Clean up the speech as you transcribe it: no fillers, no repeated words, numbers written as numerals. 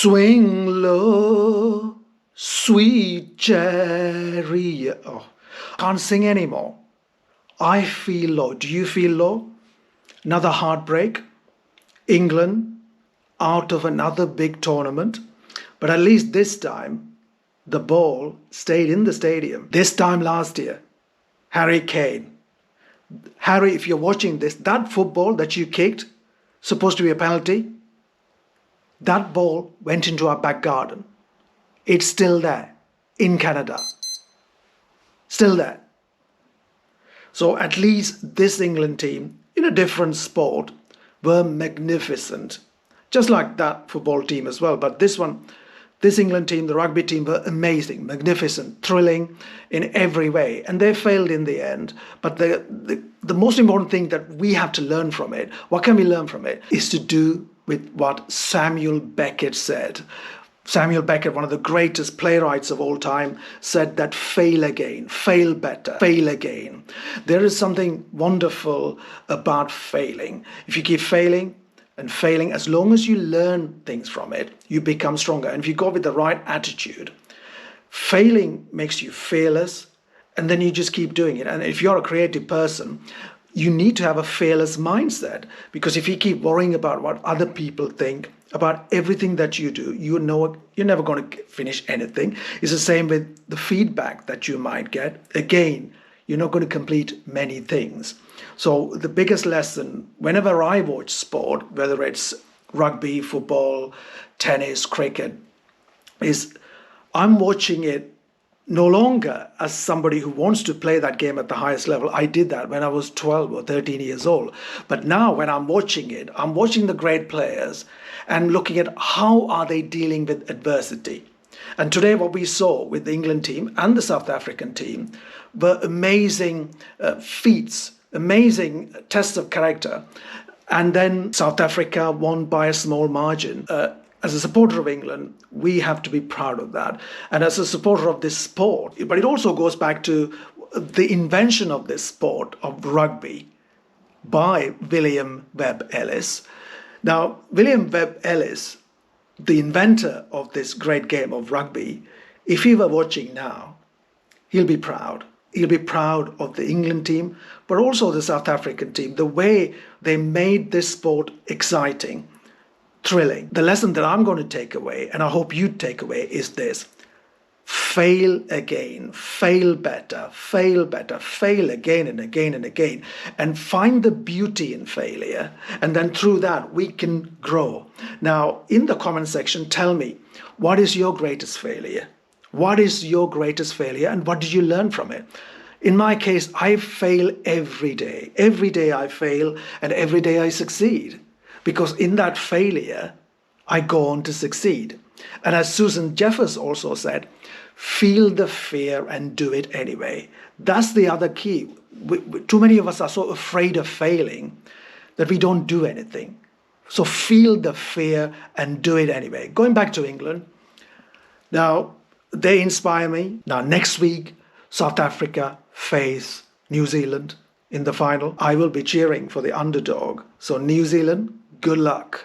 Swing low, sweet cherry. Oh, can't sing anymore. I feel low. Do you feel low? Another heartbreak. England out of another big tournament. But at least this time, the ball stayed in the stadium. This time last year, Harry Kane. Harry, if you're watching this, that football that you kicked, supposed to be a penalty, that ball went into our back garden. It's still there in Canada. Still there. So at least this England team, in a different sport, were magnificent. Just like that football team as well. But this one, this England team, the rugby team, were amazing, magnificent, thrilling in every way. And they failed in the end. But the most important thing that we have to learn from it, what can we learn from it, is to do with what Samuel Beckett said. Samuel Beckett, one of the greatest playwrights of all time, said that fail again, fail better, fail again. There is something wonderful about failing. If you keep failing and failing, as long as you learn things from it, you become stronger. And if you go with the right attitude, failing makes you fearless, and then you just keep doing it. And if you're a creative person, you need to have a fearless mindset, because if you keep worrying about what other people think, about everything that you do, you know you're never going to finish anything. It's the same with the feedback that you might get. Again, you're not going to complete many things. So the biggest lesson, whenever I watch sport, whether it's rugby, football, tennis, cricket, is I'm watching it no longer as somebody who wants to play that game at the highest level. I did that when I was 12 or 13 years old. But now when I'm watching it, I'm watching the great players and looking at how are they dealing with adversity. And today what we saw with the England team and the South African team were amazing feats, amazing tests of character. And then South Africa won by a small margin. As a supporter of England, we have to be proud of that. And as a supporter of this sport, but it also goes back to the invention of this sport of rugby by William Webb Ellis. Now, William Webb Ellis, the inventor of this great game of rugby, if he were watching now, he'll be proud. He'll be proud of the England team, but also the South African team, the way they made this sport exciting, thrilling. The lesson that I'm going to take away, and I hope you take away, is this. Fail again, fail better, fail again and again and again, and find the beauty in failure. And then through that, we can grow. Now, in the comment section, tell me, what is your greatest failure? What is your greatest failure, and what did you learn from it? In my case, I fail every day. Every day I fail, and every day I succeed. Because in that failure, I go on to succeed. And as Susan Jeffers also said, feel the fear and do it anyway. That's the other key. Too many of us are so afraid of failing that we don't do anything. So feel the fear and do it anyway. Going back to England, now they inspire me. Now next week, South Africa face New Zealand in the final. I will be cheering for the underdog. So New Zealand, good luck.